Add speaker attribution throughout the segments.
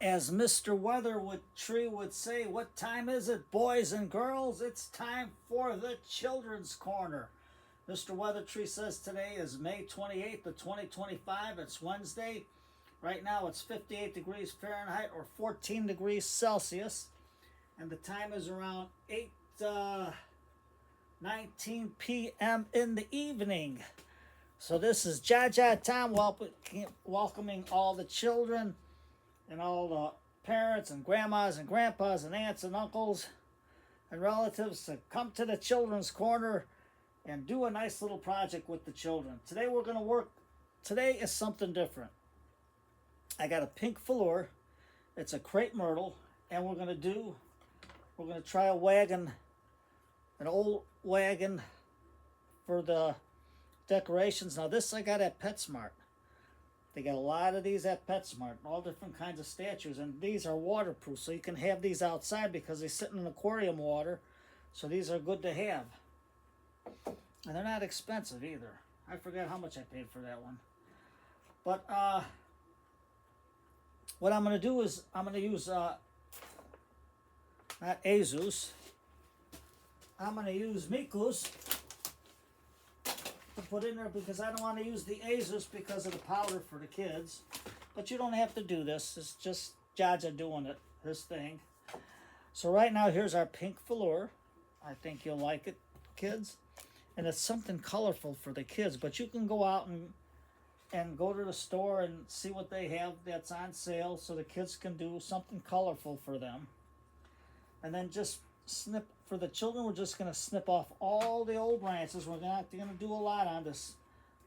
Speaker 1: As Mr. Tree would say, what time is it, boys and girls? It's time for the Children's Corner. Mr. Weather Tree says today is May 28th of 2025. It's Wednesday. Right now it's 58 degrees Fahrenheit or 14 degrees Celsius. And the time is around 8:19 p.m. in the evening. So this is Jaja Tom welcoming all the children and all the parents and grandmas and grandpas and aunts and uncles and relatives to come to the Children's Corner and do a nice little project with the children. Today we're going to work, today is something different. I got a pink velour, it's a crepe myrtle, and we're going to try a wagon, an old wagon for the decorations. Now this I got at PetSmart. They got a lot of these at PetSmart, all different kinds of statues, and these are waterproof, so you can have these outside because they sit in aquarium water, so these are good to have. And they're not expensive either. I forgot how much I paid for that one. But what I'm going to do is I'm going to use, not Azus, I'm going to use Mikus to put in there because I don't want to use the Azus because of the powder for the kids. But you don't have to do this. It's just Jaja doing it, his thing. So right now, here's our pink velour. I think you'll like it, kids. And it's something colorful for the kids. But you can go out and go to the store and see what they have that's on sale so the kids can do something colorful for them. And then just snip. For the children, we're just going to snip off all the old branches. We're not going to do a lot on this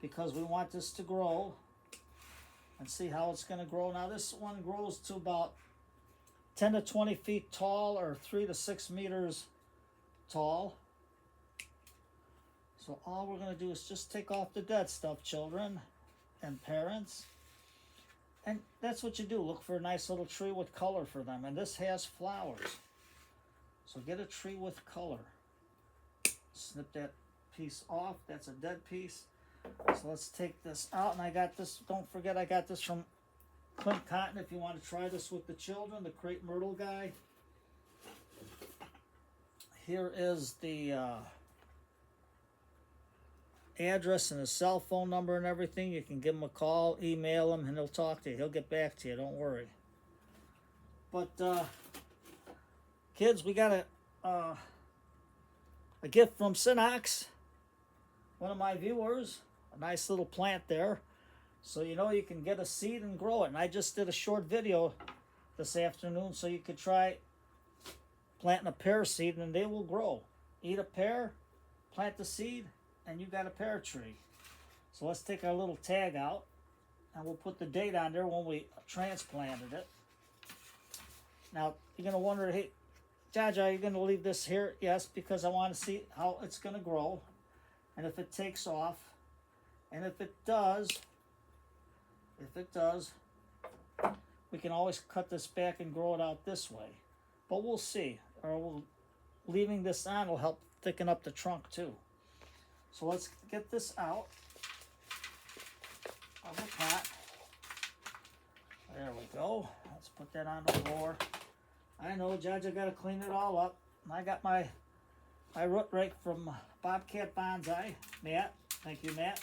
Speaker 1: because we want this to grow and see how it's going to grow. Now this one grows to about 10 to 20 feet tall or 3 to 6 meters tall. So all we're going to do is just take off the dead stuff, children and parents. And that's what you do. Look for a nice little tree with color for them. And this has flowers. So get a tree with color. Snip that piece off. That's a dead piece. So let's take this out. And I got this, don't forget I got this from Clint Cotton if you want to try this with the children, the Crepe Myrtle guy. Here is the address and his cell phone number and everything. You can give him a call, email him, and he'll talk to you. He'll get back to you, don't worry. But kids, we got a gift from Sinox, one of my viewers, a nice little plant there. So you know you can get a seed and grow it. And I just did a short video this afternoon so you could try planting a pear seed and they will grow. Eat a pear, plant the seed, and you got a pear tree. So let's take our little tag out and we'll put the date on there when we transplanted it. Now you're going to wonder, hey, Jaja, are you going to leave this here? Yes, because I want to see how it's going to grow and if it takes off. And if it does, we can always cut this back and grow it out this way. But we'll see. Leaving this on will help thicken up the trunk too. So let's get this out of the pot. There we go. Let's put that on the floor. I know, Jaja got to clean it all up. I got my root rake from Bobcat Bonsai. Matt, thank you, Matt.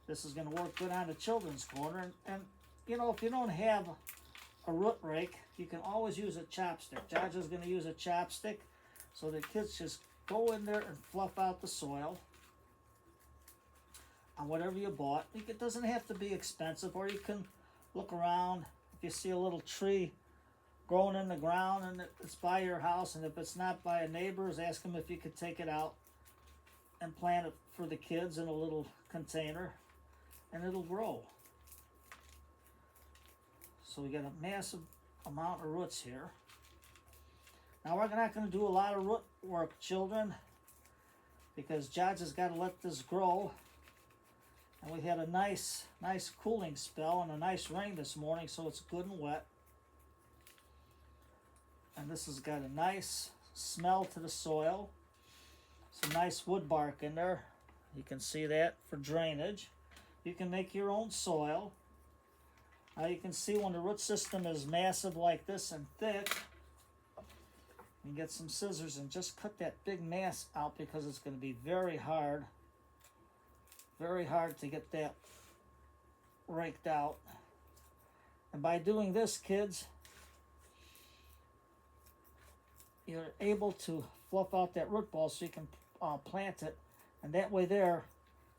Speaker 1: This is going to work good on the Children's Corner. And, you know, if you don't have a root rake, you can always use a chopstick. Jaja's going to use a chopstick so the kids just go in there and fluff out the soil on whatever you bought. It doesn't have to be expensive, or you can look around. If you see a little tree growing in the ground and it's by your house, and if it's not by a neighbor's, ask them if you could take it out and plant it for the kids in a little container, and it'll grow. So we got a massive amount of roots here. Now we're not going to do a lot of root work, children, because Jaja's got to let this grow. And we had a nice cooling spell and a nice rain this morning, so it's good and wet. And this has got a nice smell to the soil. Some nice wood bark in there. You can see that for drainage. You can make your own soil. Now you can see when the root system is massive like this and thick, you can get some scissors and just cut that big mass out because it's going to be very hard to get that raked out. And by doing this, kids, you're able to fluff out that root ball so you can plant it, and that way there,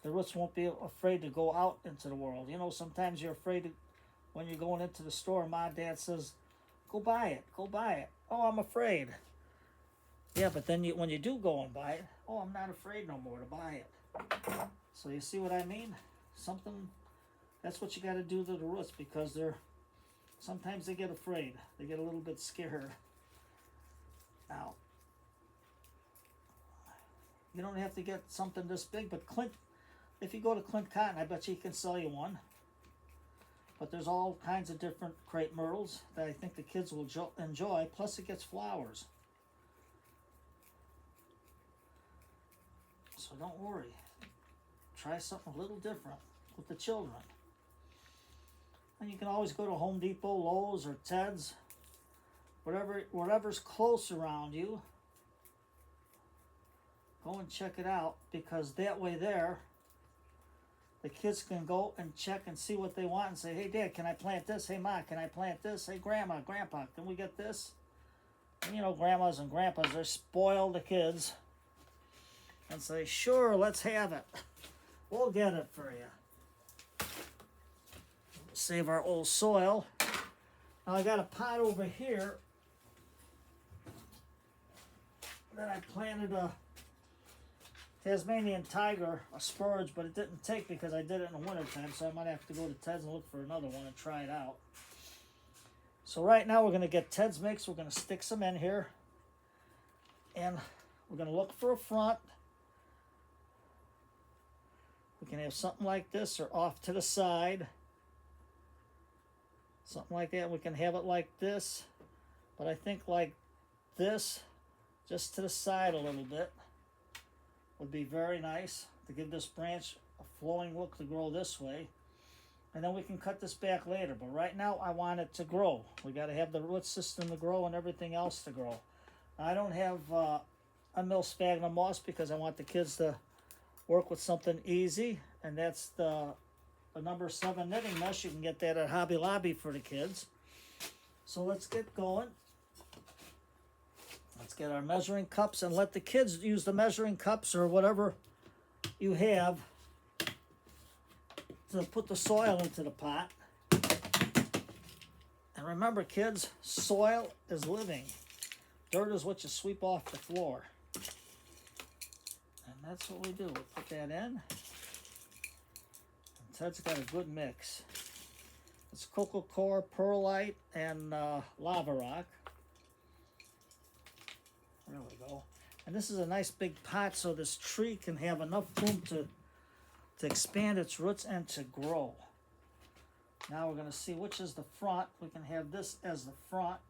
Speaker 1: the roots won't be afraid to go out into the world. You know, sometimes you're afraid to, when you're going into the store, Mom, Dad says, go buy it, go buy it. Oh, I'm afraid. Yeah, but then when you do go and buy it, oh, I'm not afraid no more to buy it. So you see what I mean? That's what you got to do to the roots, because sometimes they get afraid. They get a little bit scared. Now, you don't have to get something this big, but if you go to Clint Cotton, I bet you he can sell you one. But there's all kinds of different crepe myrtles that I think the kids will enjoy, plus it gets flowers. So don't worry. Try something a little different with the children. And you can always go to Home Depot, Lowe's, or Ted's, whatever's close around you. Go and check it out, because that way there, the kids can go and check and see what they want and say, hey, Dad, can I plant this? Hey, Ma, can I plant this? Hey, Grandma, Grandpa, can we get this? And, you know, grandmas and grandpas, they spoil the kids and say, sure, let's have it. We'll get it for you. Save our old soil. Now I got a pot over here that I planted a Tasmanian tiger, a spurge, but it didn't take because I did it in the wintertime, so I might have to go to Ted's and look for another one and try it out. So right now we're going to get Ted's mix. We're going to stick some in here, and we're going to look for a front. We can have something like this or off to the side. Something like that. We can have it like this, but I think like this, just to the side a little bit, would be very nice to give this branch a flowing look to grow this way. And then we can cut this back later, but right now I want it to grow. We got to have the root system to grow and everything else to grow. I don't have a mill sphagnum moss because I want the kids to work with something easy, and that's the number 7 knitting mesh. You can get that at Hobby Lobby for the kids. So let's get going. Let's get our measuring cups and let the kids use the measuring cups or whatever you have to put the soil into the pot. And remember, kids, soil is living. Dirt is what you sweep off the floor. And that's what we do. We put that in. And Ted's got a good mix. It's Cocoa Core, Perlite, and Lava Rock. There we go. And this is a nice big pot, so this tree can have enough room to expand its roots and to grow. Now we're going to see which is the front. We can have this as the front,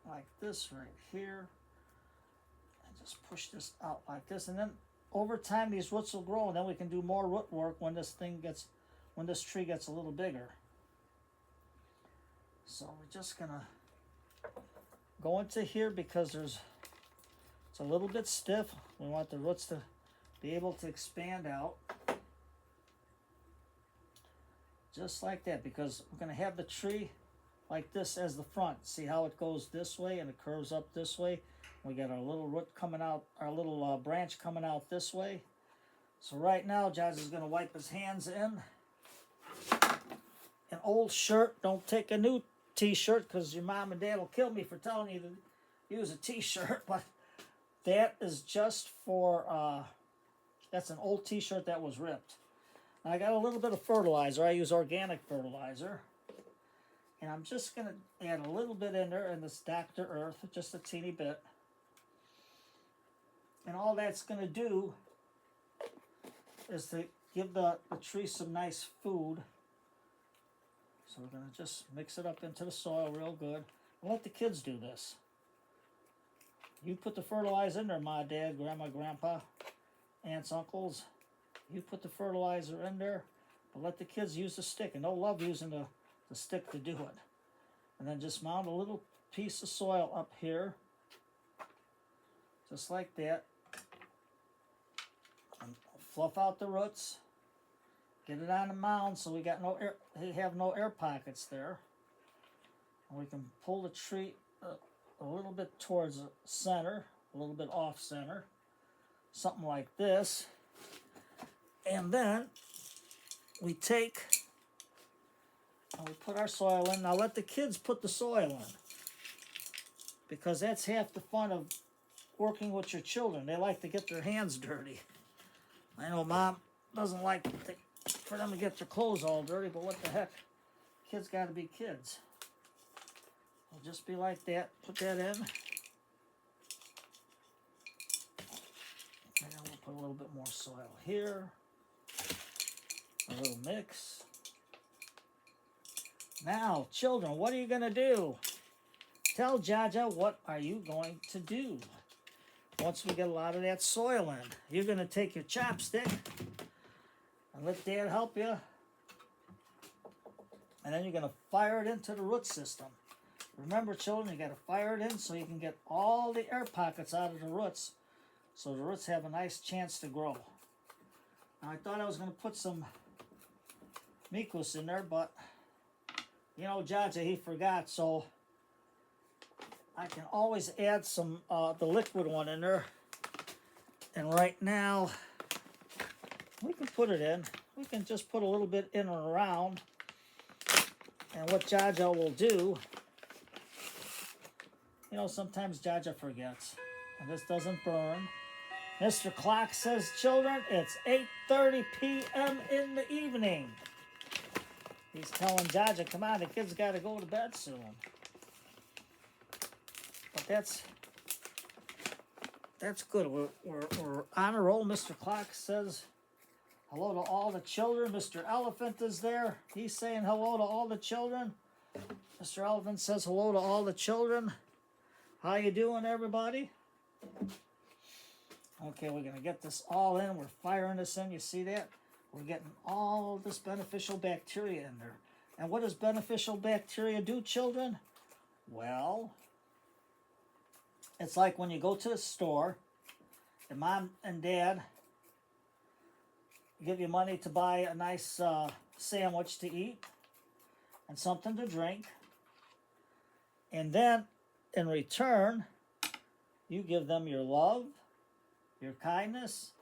Speaker 1: like this right here. And just push this out like this. And then over time these roots will grow, and then we can do more root work when this tree gets a little bigger. So we're just going to go into here because it's a little bit stiff. We want the roots to be able to expand out. Just like that, because we're going to have the tree like this as the front. See how it goes this way and it curves up this way? We got our little root coming out, our little branch coming out this way. So right now, Josh is going to wipe his hands in. An old shirt, don't take a new t-shirt, because your mom and dad will kill me for telling you to use a t-shirt, but that is just for, that's an old t-shirt that was ripped. Now I got a little bit of fertilizer. I use organic fertilizer. And I'm just going to add a little bit in there in this Dr. Earth, just a teeny bit. And all that's going to do is to give the tree some nice food. So we're going to just mix it up into the soil real good. And let the kids do this. You put the fertilizer in there, Ma, Dad, Grandma, Grandpa, aunts, uncles. You put the fertilizer in there, but let the kids use the stick. And they'll love using the the stick to do it. And then just mount a little piece of soil up here, just like that. And fluff out the roots. Get it on the mound so we got no air. We have no air pockets there. And we can pull the tree a little bit towards the center, a little bit off center, something like this. And then we take and we put our soil in. Now let the kids put the soil in, because that's half the fun of working with your children. They like to get their hands dirty. I know Mom doesn't like for them to get their clothes all dirty, but what the heck? Kids got to be kids. It'll just be like that. Put that in. And then we'll put a little bit more soil here. A little mix. Now, children, what are you going to do? Tell Jaja, what are you going to do? Once we get a lot of that soil in, you're going to take your chopstick and let Dad help you. And then you're going to fire it into the root system. Remember, children, you got to fire it in so you can get all the air pockets out of the roots, so the roots have a nice chance to grow. Now, I thought I was going to put some mikus in there, but you know, Jaja, he forgot, so I can always add some the liquid one in there. And right now, we can put it in. We can just put a little bit in and around. And what Jaja will do, you know, sometimes Jaja forgets. And this doesn't burn. Mr. Clock says, children, it's 8:30 p.m. in the evening. He's telling Jaja, come on, the kids got to go to bed soon. But that's good. We're on a roll. Mr. Clock says hello to all the children. Mr. Elephant is there. He's saying hello to all the children. Mr. Elephant says hello to all the children. How you doing, everybody? Okay, we're going to get this all in. We're firing this in. You see that? We're getting all this beneficial bacteria in there. And what does beneficial bacteria do, children? Well, it's like when you go to the store, and Mom and Dad give you money to buy a nice sandwich to eat and something to drink. And then, in return, you give them your love, your kindness,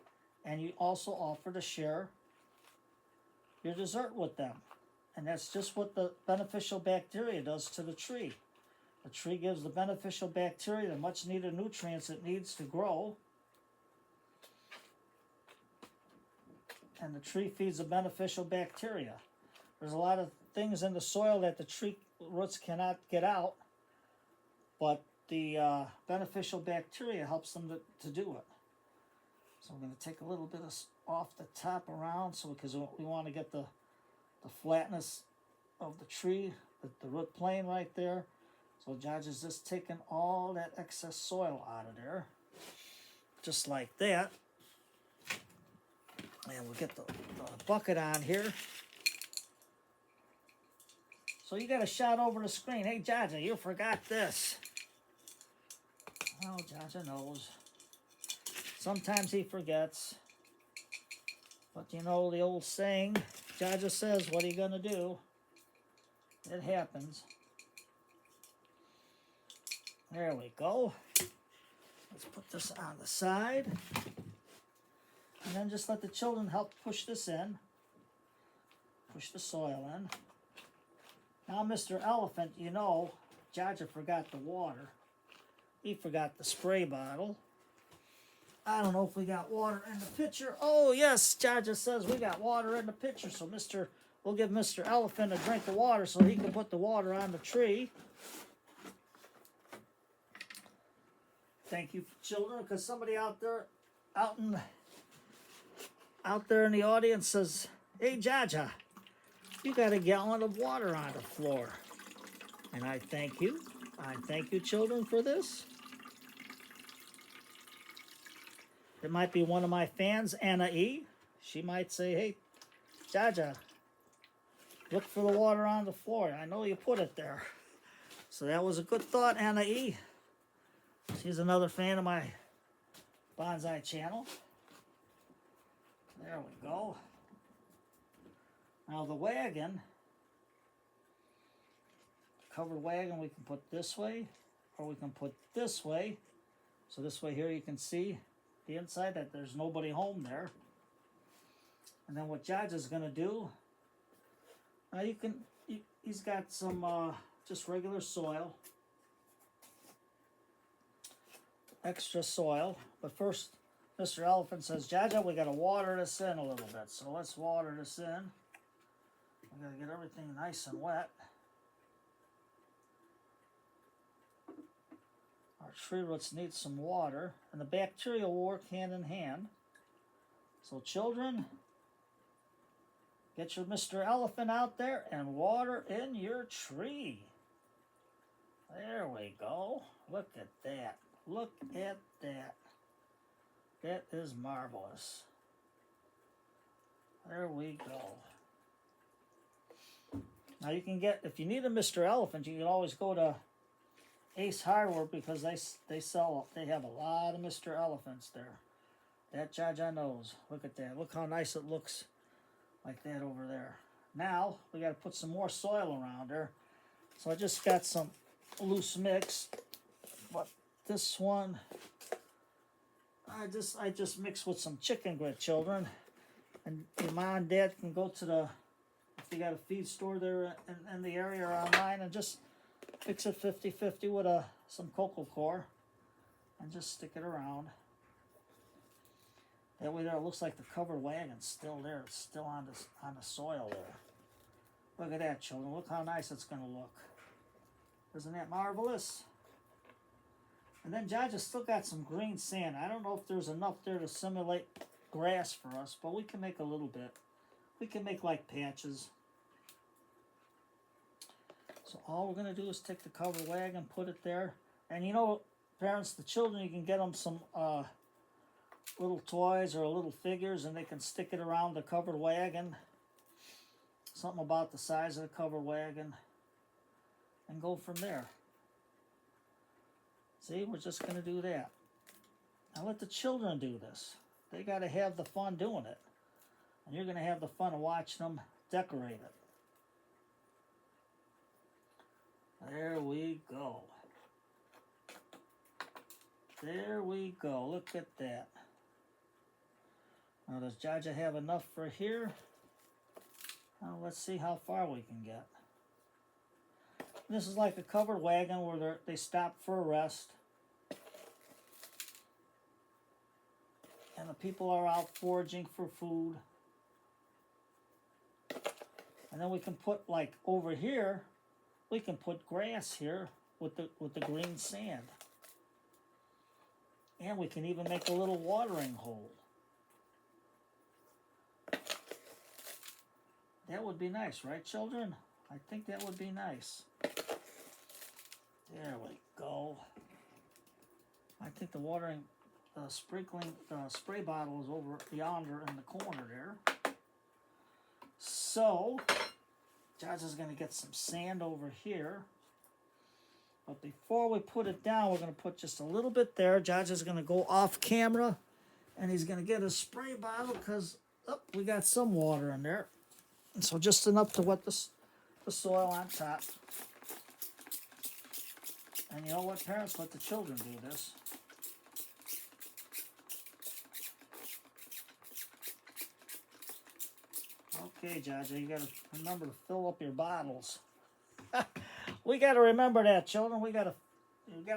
Speaker 1: and you also offer to share your dessert with them. And that's just what the beneficial bacteria does to the tree. The tree gives the beneficial bacteria the much needed nutrients it needs to grow. And the tree feeds the beneficial bacteria. There's a lot of things in the soil that the tree roots cannot get out, but the beneficial bacteria helps them to do it. So we're going to take a little bit off the top around, so because we want to get the flatness of the tree, the root plane right there. So Jaja is just taking all that excess soil out of there, just like that. And we'll get the bucket on here. So you got to shout over the screen, hey Jaja, you forgot this. Oh, Jaja knows. Sometimes he forgets. But you know the old saying, Jaja says, what are you going to do? It happens. There we go. Let's put this on the side. And then just let the children help push this in. Push the soil in. Now, Mr. Elephant, you know, Jaja forgot the water. He forgot the spray bottle. I don't know if we got water in the pitcher. Oh, yes, Jaja says we got water in the pitcher. So we'll give Mr. Elephant a drink of water so he can put the water on the tree. Thank you, children, because somebody out there in the audience says, hey, Jaja, you got a gallon of water on the floor. And I thank you. I thank you, children, for this. It might be one of my fans, Anna E. She might say, hey, Jaja, Look for the water on the floor. I know you put it there. So that was a good thought, Anna E. She's another fan of my bonsai channel. There we go. Now the wagon, covered wagon, we can put this way, or we can put this way. So this way here you can see the inside, that there's nobody home there. And then what Judge is going to do, now he's got some just regular soil, extra soil. But first, Mr. Elephant says, Jaja, we got to water this in a little bit. So let's water this in. We got to get everything nice and wet. Our tree roots need some water, and the bacteria will work hand in hand. So children, get your Mr. Elephant out there and water in your tree. There we go. Look at that. Look at that. That is marvelous. There we go. Now you can get, if you need a Mr. Elephant, you can always go to Ace Hardware, because they have a lot of Mr. Elephants there. That Jaja knows. Look at that. Look how nice it looks like that over there. Now we got to put some more soil around there. So I just got some loose mix, but this one I just mixed with some chicken grit, children. And your mom and dad can go to the, if you got a feed store there in the area or online, and just mix it 50-50 with some cocoa coir and just stick it around. That way there, it looks like the covered wagon's still there. It's still on the soil there. Look at that, children. Look how nice it's going to look. Isn't that marvelous? And then Jaja still got some green sand. I don't know if there's enough there to simulate grass for us, but we can make a little bit. We can make like patches. So all we're going to do is take the covered wagon, put it there. And you know, parents, the children, you can get them some little toys or little figures, and they can stick it around the covered wagon. Something about the size of the covered wagon. And go from there. See, we're just going to do that. Now let the children do this. They got to have the fun doing it. And you're going to have the fun of watching them decorate it. There we go. There we go. Look at that. Now, does Jaja have enough for here? Now, let's see how far we can get. This is like a covered wagon where they stop for a rest. And the people are out foraging for food. And then we can put, like, over here, we can put grass here with the green sand. And we can even make a little watering hole. That would be nice, right, children? I think that would be nice. There we go. I think the watering, sprinkling, spray bottle is over yonder in the corner there. So, Jaja's going to get some sand over here. But before we put it down, we're going to put just a little bit there. Jaja's going to go off camera, and he's going to get a spray bottle because we got some water in there. And so just enough to wet the soil on top. And you know what, parents? Let the children do this. Okay, Jaja, you got to remember to fill up your bottles. We got to remember that, children. You got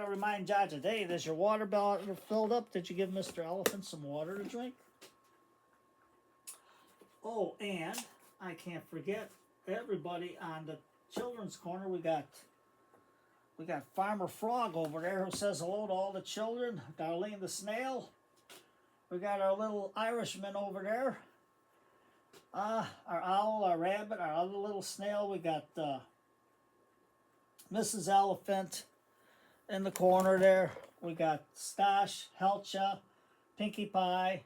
Speaker 1: to remind Jaja, hey, is your water bottle filled up? Did you give Mr. Elephant some water to drink? Oh, and I can't forget everybody on the children's corner. We got Farmer Frog over there who says hello to all the children. Darlene the snail. We got our little Irishman over there. Our owl, our rabbit, our other little snail. We got Mrs. Elephant in the corner there. We got Stash, Helcha, Pinkie Pie.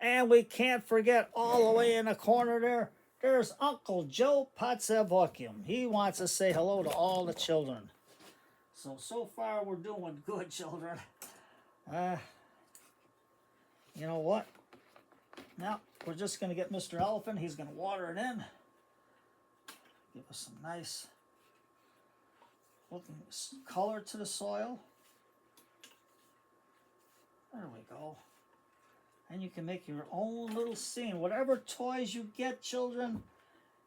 Speaker 1: And we can't forget all the way in the corner there, There's Uncle Joe Potsevokium. He wants to say hello to all the children. So far we're doing good, children. You know what? Now, we're just going to get Mr. Elephant. He's going to water it in. Give us some nice looking color to the soil. There we go. And you can make your own little scene. Whatever toys you get, children,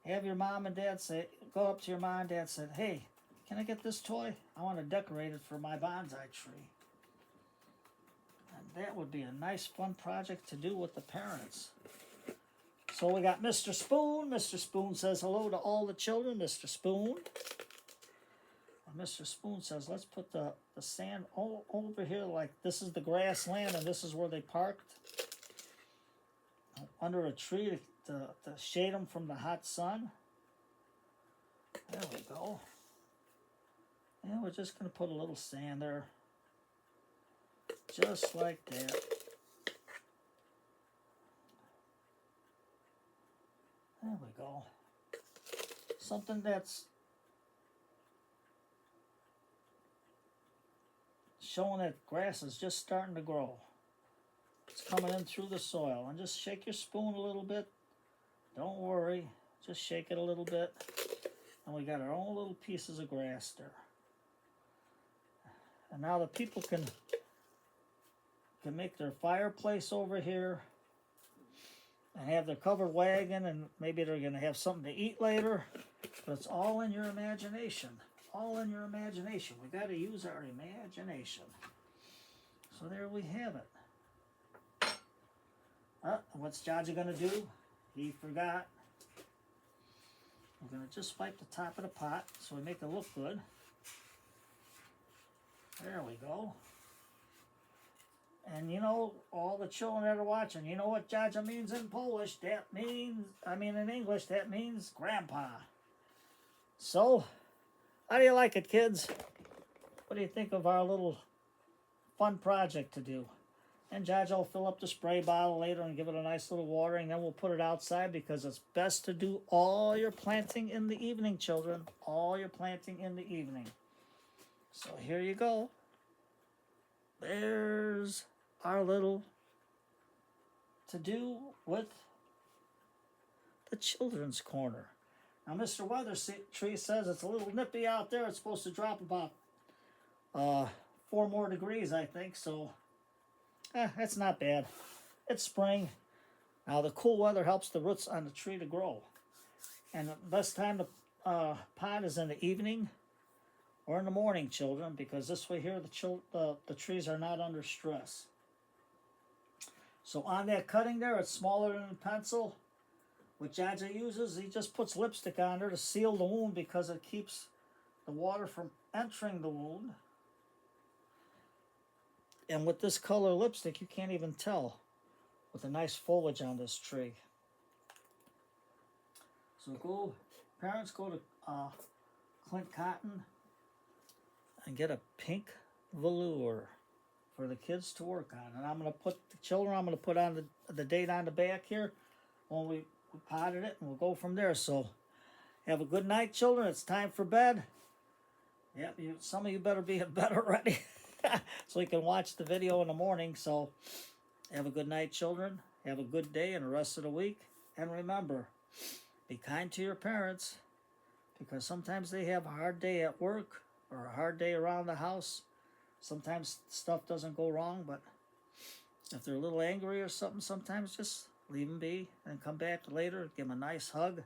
Speaker 1: have your mom and dad say, go up to your mom and dad and say, hey, can I get this toy? I want to decorate it for my bonsai tree. And that would be a nice, fun project to do with the parents. So we got Mr. Spoon. Mr. Spoon says hello to all the children. Mr. Spoon. And Mr. Spoon says, let's put the sand all over here like this is the grassland and this is where they parked. Under a tree to shade them from the hot sun. There we go. And we're just going to put a little sand there. Just like that. There we go. Something that's showing that grass is just starting to grow. It's coming in through the soil. And just shake your spoon a little bit. Don't worry. Just shake it a little bit. And we got our own little pieces of grass there. And now the people can make their fireplace over here and have their covered wagon, and maybe they're going to have something to eat later. But it's all in your imagination. All in your imagination. We got to use our imagination. So there we have it. What's Jaja going to do? He forgot. We're going to just wipe the top of the pot so we make it look good. There we go. And you know, all the children that are watching, you know what Jaja means in Polish? That means, in English, that means grandpa. So, how do you like it, kids? What do you think of our little fun project to do? And Jaja will fill up the spray bottle later and give it a nice little watering. Then we'll put it outside because it's best to do all your planting in the evening, children. All your planting in the evening. So here you go. There's our little to-do with the children's corner. Now, Mr. Weather Tree says it's a little nippy out there. It's supposed to drop about 4 more degrees, I think. So, that's not bad. It's spring. Now, the cool weather helps the roots on the tree to grow. And the best time to pot is in the evening or in the morning, children, because this way here the trees are not under stress. So on that cutting there, it's smaller than a pencil. What Jaja uses, he just puts lipstick on there to seal the wound because it keeps the water from entering the wound. And with this color lipstick, you can't even tell with the nice foliage on this tree. So parents go to Clint Cotton and get a pink velour for the kids to work on. And I'm going to put on the date on the back here when we potted it, and we'll go from there. So have a good night, children. It's time for bed. Yep, some of you better be in bed already so you can watch the video in the morning. So have a good night, children. Have a good day and the rest of the week. And remember, be kind to your parents because sometimes they have a hard day at work or a hard day around the house. Sometimes stuff doesn't go wrong, but if they're a little angry or something, sometimes just leave them be and come back later, give them a nice hug,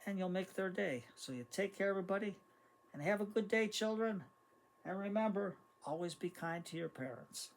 Speaker 1: and you'll make their day. So you take care, everybody, and have a good day, children. And remember, always be kind to your parents.